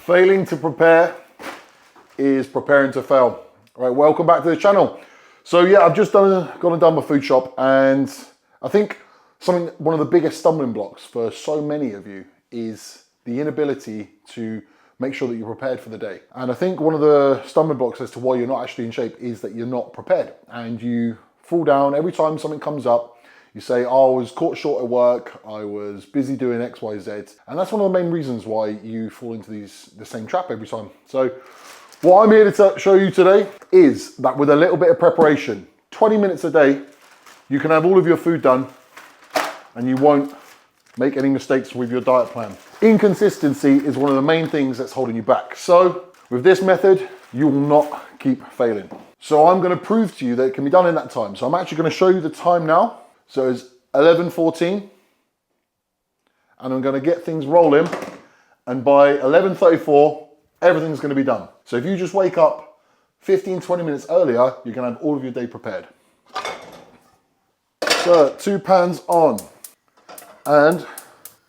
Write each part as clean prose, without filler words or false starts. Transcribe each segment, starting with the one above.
Failing to prepare is preparing to fail. All right, welcome back to the channel. So yeah, I've just gone and done my food shop, and I think one of the biggest stumbling blocks for so many of you is the inability to make sure that you're prepared for the day. And I think one of the stumbling blocks as to why you're not actually in shape is that you're not prepared, and you fall down every time something comes up. You say, oh, I was caught short at work, I was busy doing X, Y, Z. And that's one of the main reasons why you fall into the same trap every time. So what I'm here to show you today is that with a little bit of preparation, 20 minutes a day, you can have all of your food done and you won't make any mistakes with your diet plan. Inconsistency is one of the main things that's holding you back. So with this method, you will not keep failing. So I'm going to prove to you that it can be done in that time. So I'm actually going to show you the time now. So it's 11:14, and I'm going to get things rolling, and by 11:34, everything's going to be done. So if you just wake up 15-20 minutes earlier, you're going to have all of your day prepared. So 2 pans on, and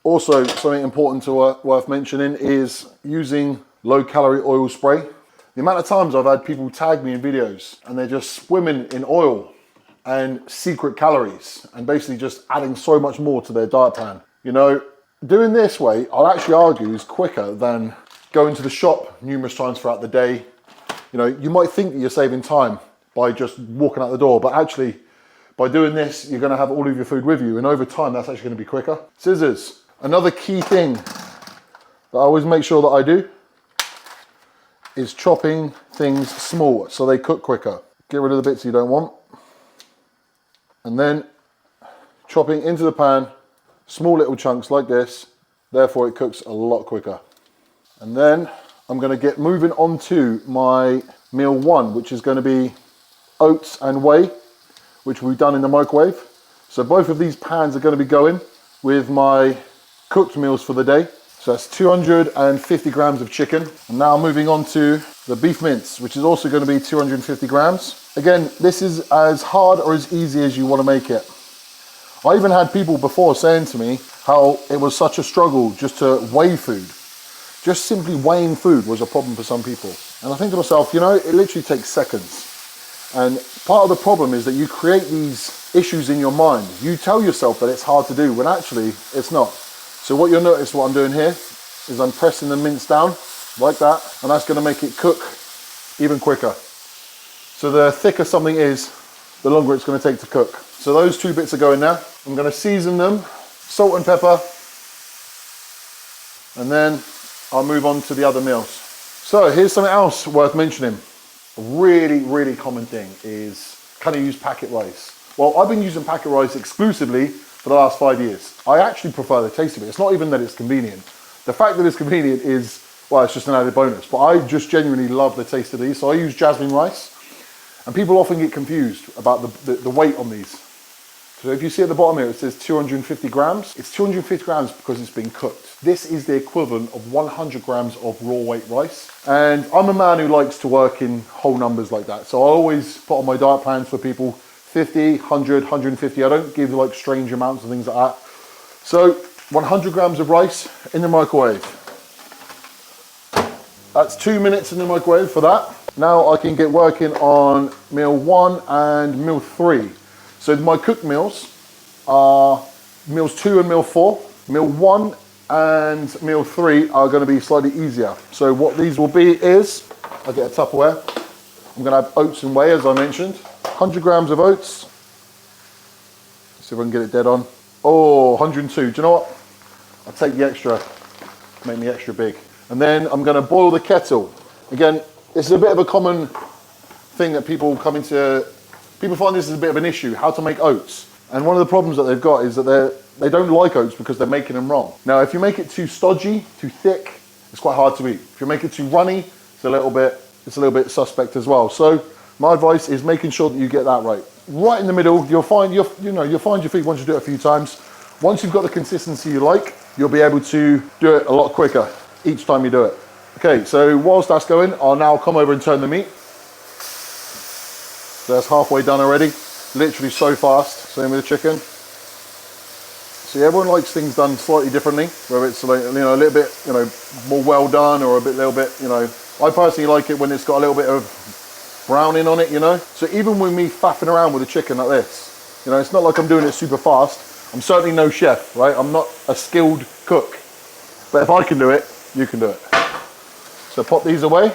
also something important worth mentioning is using low-calorie oil spray. The amount of times I've had people tag me in videos and they're just swimming in oil and secret calories and basically just adding so much more to their diet plan. You know, doing this way, I'll actually argue, is quicker than going to the shop numerous times throughout the day. You know, you might think that you're saving time by just walking out the door, but actually by doing this, you're going to have all of your food with you, and over time that's actually going to be quicker. Scissors. Another key thing that I always make sure that I do is chopping things small so they cook quicker. Get rid of the bits you don't want. And then chopping into the pan, small little chunks like this, therefore it cooks a lot quicker. And then I'm going to get moving on to my meal one, which is going to be oats and whey, which we've done in the microwave. So both of these pans are going to be going with my cooked meals for the day. So that's 250 grams of chicken. And now moving on to the beef mince, which is also going to be 250 grams. Again, this is as hard or as easy as you want to make it. I even had people before saying to me how it was such a struggle just to weigh food. Just simply weighing food was a problem for some people. And I think to myself, you know, it literally takes seconds. And part of the problem is that you create these issues in your mind. You tell yourself that it's hard to do when actually it's not. So what you'll notice what I'm doing here is I'm pressing the mince down like that, and that's going to make it cook even quicker. So the thicker something is, the longer it's going to take to cook. So those two bits are going there. I'm going to season them, salt and pepper, and then I'll move on to the other meals. So here's something else worth mentioning. A really common thing is, can I use packet rice? Well, I've been using packet rice exclusively for the last 5 years. I actually prefer the taste of it. It's not even that it's convenient. The fact that it's convenient is, well, it's just an added bonus, but I just genuinely love the taste of these. So I use jasmine rice, and people often get confused about the weight on these. So if you see at the bottom here, it says 250 grams. It's 250 grams because it's been cooked. This is the equivalent of 100 grams of raw weight rice. And I'm a man who likes to work in whole numbers like that. So I always put on my diet plans for people 50, 100, 150. I don't give like strange amounts and things like that. So 100 grams of rice in the microwave. That's 2 minutes in the microwave for that. Now I can get working on meal one and meal three. So my cooked meals are meals 2 and meal 4. Meal 1 and meal 3 are going to be slightly easier. So what these will be is, I'll get a Tupperware. I'm going to have oats and whey, as I mentioned. 100 grams of oats. Let's see if I can get it dead on. Oh, 102. Do you know what? I'll take the extra, make me extra big. And then I'm going to boil the kettle. Again, this is a bit of a common thing that people find this is a bit of an issue, how to make oats. And one of the problems that they've got is that they don't like oats because they're making them wrong. Now, if you make it too stodgy, too thick, it's quite hard to eat. If you make it too runny, it's a little bit suspect as well. So my advice is making sure that you get that right. Right in the middle, you'll find your feet once you do it a few times. Once you've got the consistency you like, you'll be able to do it a lot quicker each time you do it. Okay, so whilst that's going, I'll now come over and turn the meat. So that's halfway done already. Literally so fast. Same with the chicken. See, everyone likes things done slightly differently, whether it's like, you know, a little bit, you know, more well done, or a little bit, you know. I personally like it when it's got a little bit of browning on it, you know. So even with me faffing around with a chicken like this, you know, it's not like I'm doing it super fast. I'm certainly no chef, right? I'm not a skilled cook, but if I can do it, you can do it. So pop these away,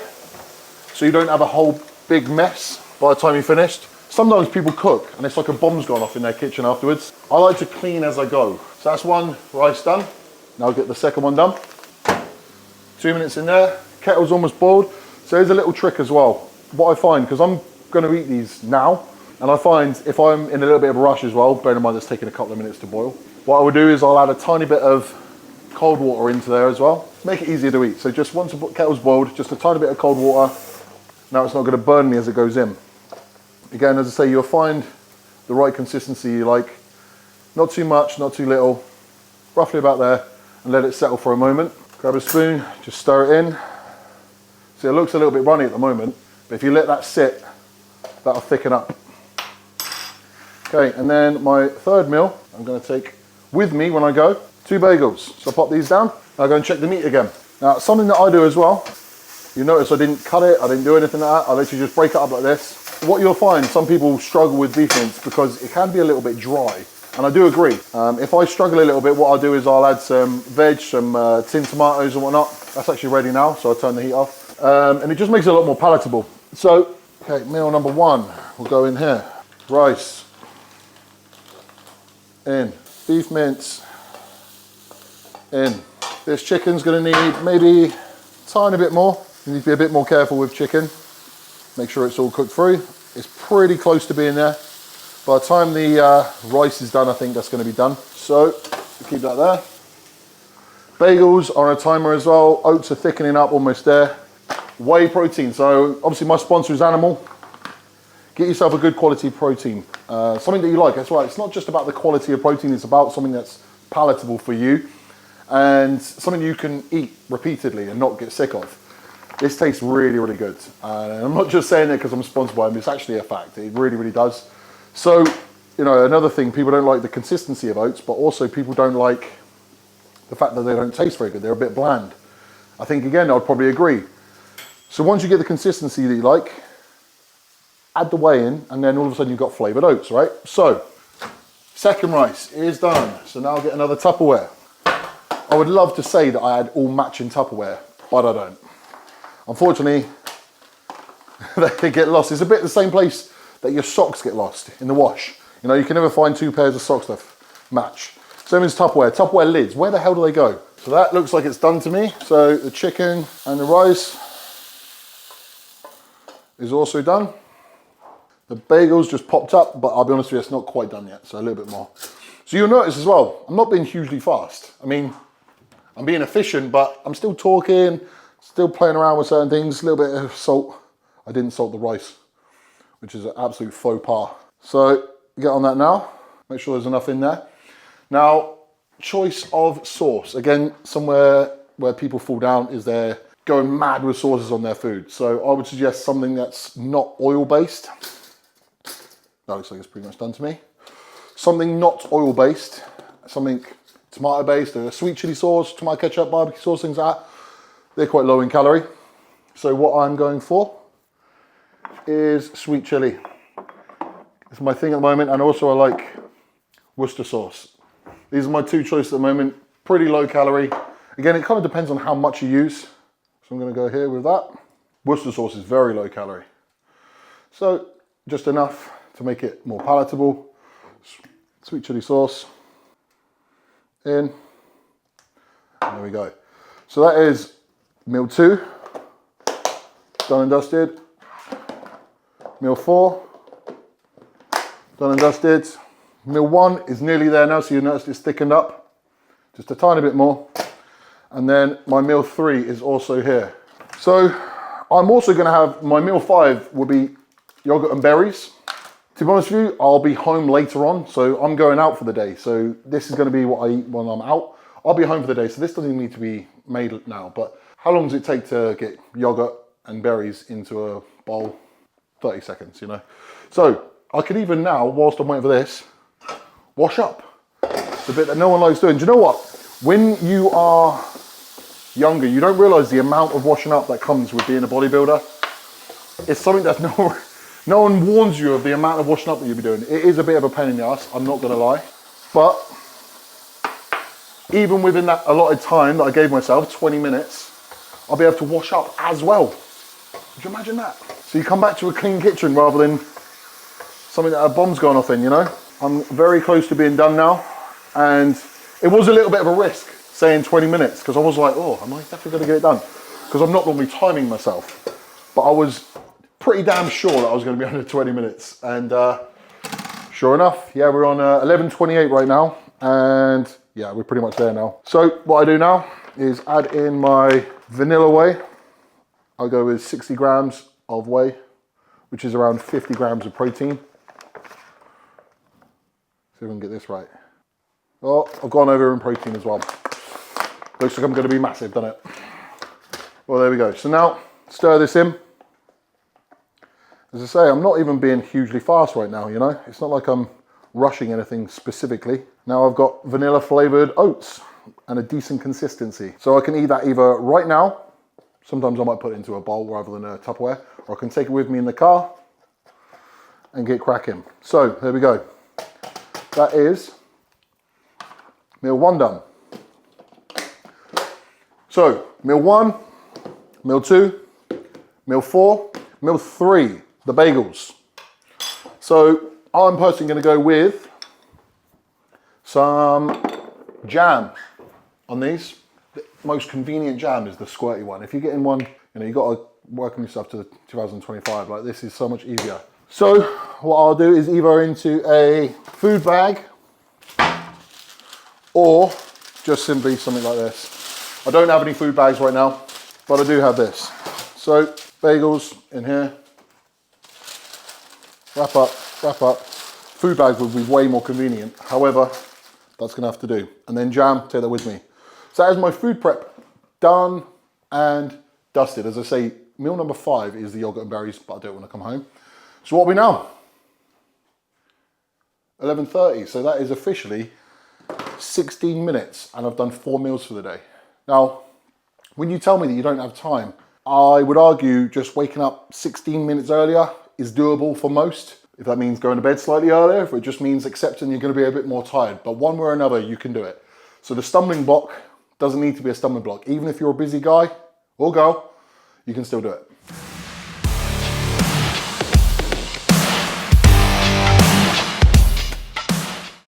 so you don't have a whole big mess by the time you're finished. Sometimes people cook and it's like a bomb's gone off in their kitchen afterwards. I like to clean as I go. So that's one rice done. Now I'll get the second one done. 2 minutes in there, kettle's almost boiled. So there's a little trick as well. What I find, because I'm gonna eat these now, and I find if I'm in a little bit of a rush as well, bear in mind it's taking a couple of minutes to boil, what I would do is I'll add a tiny bit of cold water into there as well. Make it easier to eat. So just once the kettle's boiled, just a tiny bit of cold water. Now it's not gonna burn me as it goes in. Again, as I say, you'll find the right consistency you like. Not too much, not too little, roughly about there, and let it settle for a moment. Grab a spoon, just stir it in. See, it looks a little bit runny at the moment, but if you let that sit, that'll thicken up. Okay, and then my third meal, I'm gonna take with me when I go, 2 bagels. So I pop these down, I'll go and check the meat again. Now, something that I do as well, you notice I didn't cut it, I didn't do anything like that, I literally just break it up like this. What you'll find, some people struggle with beef mince because it can be a little bit dry, and I do agree. If I struggle a little bit, what I'll do is I'll add some veg, some tinned tomatoes and whatnot. That's actually ready now, so I'll turn the heat off. And it just makes it a lot more palatable. So, okay, meal number 1 will go in here. Rice, in. Beef mince, in. This chicken's gonna need maybe a tiny bit more. You need to be a bit more careful with chicken. Make sure it's all cooked through. It's pretty close to being there. By the time the rice is done, I think that's going to be done. So keep that there. Bagels are on a timer as well. Oats are thickening up, almost there. Whey protein. So obviously my sponsor is Animal. Get yourself a good quality protein. Something that you like. That's right. It's not just about the quality of protein. It's about something that's palatable for you and something you can eat repeatedly and not get sick of. This tastes really, really good. And I'm not just saying it because I'm sponsored by them, it's actually a fact. It really, really does. So, you know, another thing, people don't like the consistency of oats, but also people don't like the fact that they don't taste very good. They're a bit bland. I think, again, I'd probably agree. So once you get the consistency that you like, add the whey in, and then all of a sudden you've got flavored oats, right? So, second rice is done. So now I'll get another Tupperware. I would love to say that I had all matching Tupperware, but I don't. Unfortunately, they get lost. It's a bit the same place that your socks get lost in the wash. You know, you can never find 2 pairs of socks that match. Same as Tupperware. Tupperware lids, where the hell do they go? So that looks like it's done to me. So the chicken and the rice is also done. The bagels just popped up, but I'll be honest with you, it's not quite done yet, so a little bit more. So you'll notice as well, I'm not being hugely fast. I mean, I'm being efficient, but I'm still talking, still playing around with certain things, a little bit of salt. I didn't salt the rice, which is an absolute faux pas. So get on that now. Make sure there's enough in there. Now, choice of sauce. Again, somewhere where people fall down is they're going mad with sauces on their food. So I would suggest something that's not oil-based. That looks like it's pretty much done to me. Something not oil-based, something tomato-based, a sweet chili sauce, tomato ketchup, barbecue sauce, things like that. They're quite low in calorie. So what I'm going for is sweet chili. It's my thing at the moment, and also I like Worcester sauce. These are my 2 choices at the moment. Pretty low calorie. Again, it kind of depends on how much you use. So I'm going to go here with that. Worcester sauce is very low calorie. So just enough to make it more palatable. Sweet chili sauce in. And there we go. So that is meal 2, done and dusted. Meal 4, done and dusted. Meal 1 is nearly there now, so you notice it's thickened up. Just a tiny bit more. And then my meal 3 is also here. So I'm also gonna have, my meal 5 will be yogurt and berries. To be honest with you, I'll be home later on, so I'm going out for the day. So this is gonna be what I eat when I'm out. I'll be home for the day, so this doesn't need to be made now, but how long does it take to get yogurt and berries into a bowl? 30 seconds, you know. So I could even now, whilst I'm waiting for this, wash up. the bit that no one likes doing. Do you know what? When you are younger, you don't realise the amount of washing up that comes with being a bodybuilder. It's something that no one warns you of the amount of washing up that you'll be doing. It is a bit of a pain in the ass, I'm not gonna lie. But even within that allotted time that I gave myself, 20 minutes, I'll be able to wash up as well. Could you imagine that? So you come back to a clean kitchen rather than something that a bomb's gone off in, you know? I'm very close to being done now. And it was a little bit of a risk saying 20 minutes because I was like, oh, am I definitely gonna get it done? Because I'm not normally timing myself. But I was pretty damn sure that I was gonna be under 20 minutes. And sure enough, yeah, we're on 11:28 right now. And yeah, we're pretty much there now. So what I do now is add in my vanilla whey. I'll go with 60 grams of whey, which is around 50 grams of protein. See if we can get this right. Oh, I've gone over in protein as well. Looks like I'm gonna be massive, doesn't it? Well, there we go. So now, stir this in. As I say, I'm not even being hugely fast right now, you know? It's not like I'm rushing anything specifically. Now I've got vanilla flavored oats and a decent consistency. So I can eat that either right now, sometimes I might put it into a bowl rather than a Tupperware, or I can take it with me in the car and get cracking. So there we go. That is meal 1 done. So meal 1, meal 2, meal 4, meal 3, the bagels. So I'm personally going to go with some jam on these. The most convenient jam is the squirty one. If you're getting one, you know, you've got to work on yourself to 2025. Like, this is so much easier. So what I'll do is either into a food bag or just simply something like this. I don't have any food bags right now, but I do have this. So bagels in here. Wrap up, wrap up. Food bags would be way more convenient. However, that's gonna have to do. And then jam, take that with me. So that is my food prep done and dusted. As I say, meal number 5 is the yogurt and berries, but I do it when I come home. So what are we now? 11:30, so that is officially 16 minutes and I've done 4 meals for the day. Now, when you tell me that you don't have time, I would argue just waking up 16 minutes earlier is doable for most. If that means going to bed slightly earlier, if it just means accepting you're gonna be a bit more tired, but one way or another, you can do it. So the stumbling block doesn't need to be a stumbling block. Even if you're a busy guy or girl, you can still do it.